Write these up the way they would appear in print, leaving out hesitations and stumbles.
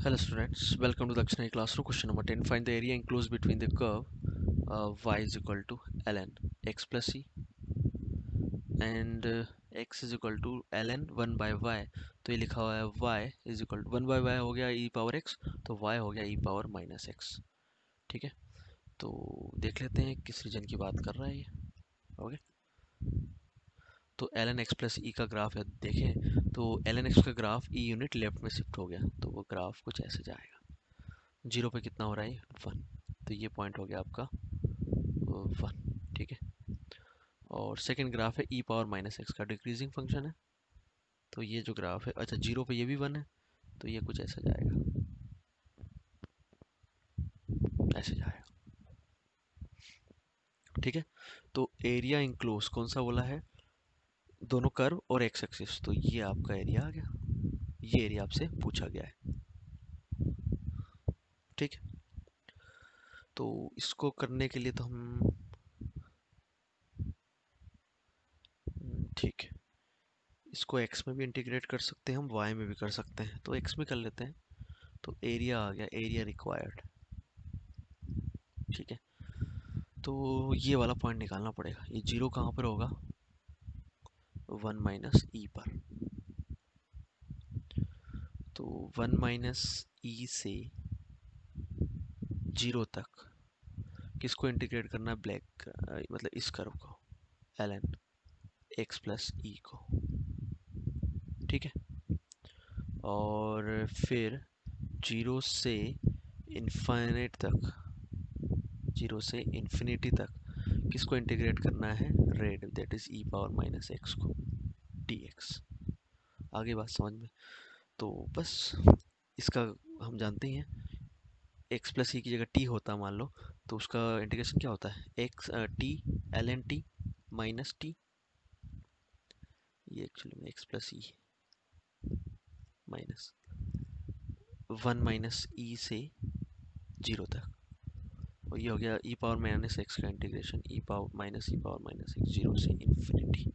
Hello students, welcome to Dakshana classroom. Question number 10. Find the area enclosed between the curve y is equal to ln x plus e and x is equal to ln 1 by y. तो ये लिखा हुआ है y is equal to 1 by y हो गया e power x, तो y हो गया e पावर माइनस x. ठीक है, तो देख लेते हैं किस रीजन की बात कर रहा है ये. ओके, तो ln x प्लस e का ग्राफ है. देखें तो ln x का ग्राफ e यूनिट लेफ्ट में शिफ्ट हो गया, तो वो ग्राफ कुछ ऐसे जाएगा. जीरो पे कितना हो रहा है? 1. तो ये पॉइंट हो गया आपका 1. ठीक है, और सेकंड ग्राफ है ई पावर माइनस एक्स का डिक्रीजिंग फंक्शन है. तो ये जो ग्राफ है, अच्छा जीरो पे ये भी 1 है, तो ये कुछ ऐसा जाएगा, ऐसे जाएगा. ठीक है, तो एरिया इंक्लोज कौन सा बोला है? दोनों कर्व और एक्स एक्सिस. तो ये आपका एरिया आ गया, ये एरिया आपसे पूछा गया है. ठीक है, तो इसको करने के लिए तो हम ठीक है, इसको x में भी इंटीग्रेट कर सकते हैं, हम y में भी कर सकते हैं. तो x में कर लेते हैं. तो एरिया आ गया, एरिया रिक्वायर्ड. ठीक है, तो ये वाला पॉइंट निकालना पड़ेगा. ये जीरो कहाँ पर होगा? 1 माइनस ई पर. तो 1 माइनस ई से जीरो तक किसको इंटीग्रेट करना है? ब्लैक मतलब इस कर्व को, एल एन एक्स प्लस ई को. ठीक है, और फिर जीरो से इन्फाइनेट तक, जीरो से इन्फिनिटी तक किसको इंटीग्रेट करना है? Red, that is E power minus x को, डी एक्स. आगे बात समझ में? तो बस इसका हम जानते ही हैं, एक्स प्लस ई की जगह टी होता मान लो, तो उसका इंटीग्रेशन क्या होता है? X t l n t minus t. ये एक्चुअली में x plus e minus 1 minus e से जीरो तक, और ये हो गया ई पावर माइनस एक्स का integration, e power minus x zero से इन्फिनिटी.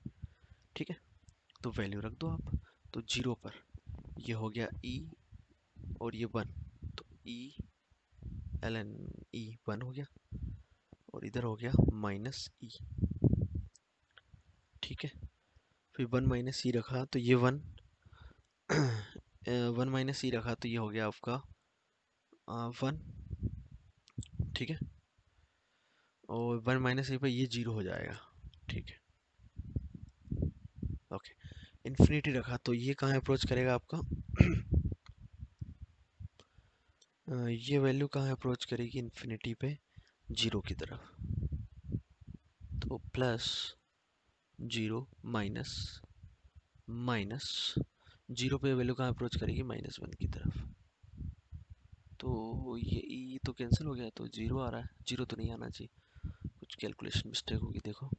ठीक है, तो वैल्यू रख दो आप. तो जीरो पर ये हो गया ई और ये 1, तो ई एल एन ई 1 हो गया, और इधर हो गया माइनस ई. ठीक है, फिर 1 माइनस सी रखा तो ये 1 1 माइनस सी रखा तो ये हो गया आपका 1. ठीक है, और 1 माइनस सी पे ये जीरो हो जाएगा. ठीक है, ओके. इन्फिनिटी रखा तो ये कहाँ अप्रोच करेगा आपका? ये वैल्यू कहाँ अप्रोच करेगी इन्फिनिटी पे? जीरो की तरफ. तो plus zero minus minus zero पे वैल्यू कहाँ अप्रोच करेगी? -1 की तरफ. तो ये ई तो कैंसिल हो गया, तो जीरो आ रहा है. जीरो तो नहीं आना चाहिए, कुछ कैलकुलेशन मिस्टेक होगी. देखो,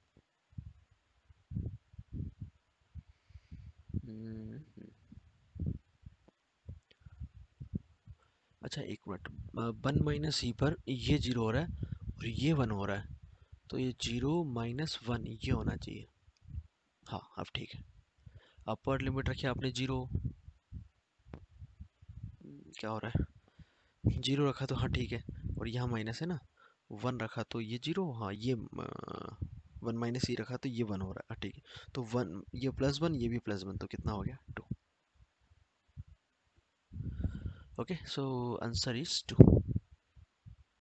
अच्छा एक मिनट. 1 माइनस ई पर ये जीरो हो रहा है और ये 1 हो रहा है, तो ये जीरो माइनस 1 ये होना चाहिए. हाँ अब ठीक है. अपर लिमिट रखी आपने जीरो, क्या हो रहा है? जीरो रखा तो हाँ ठीक है, और यहाँ माइनस है ना, 1 रखा तो ये जीरो. हाँ ये 1 माइनस ई रखा तो ये 1 हो रहा है. ठीक है, तो 1 ये +1 ये भी +1, तो कितना हो गया? 2. Okay, so answer is 2.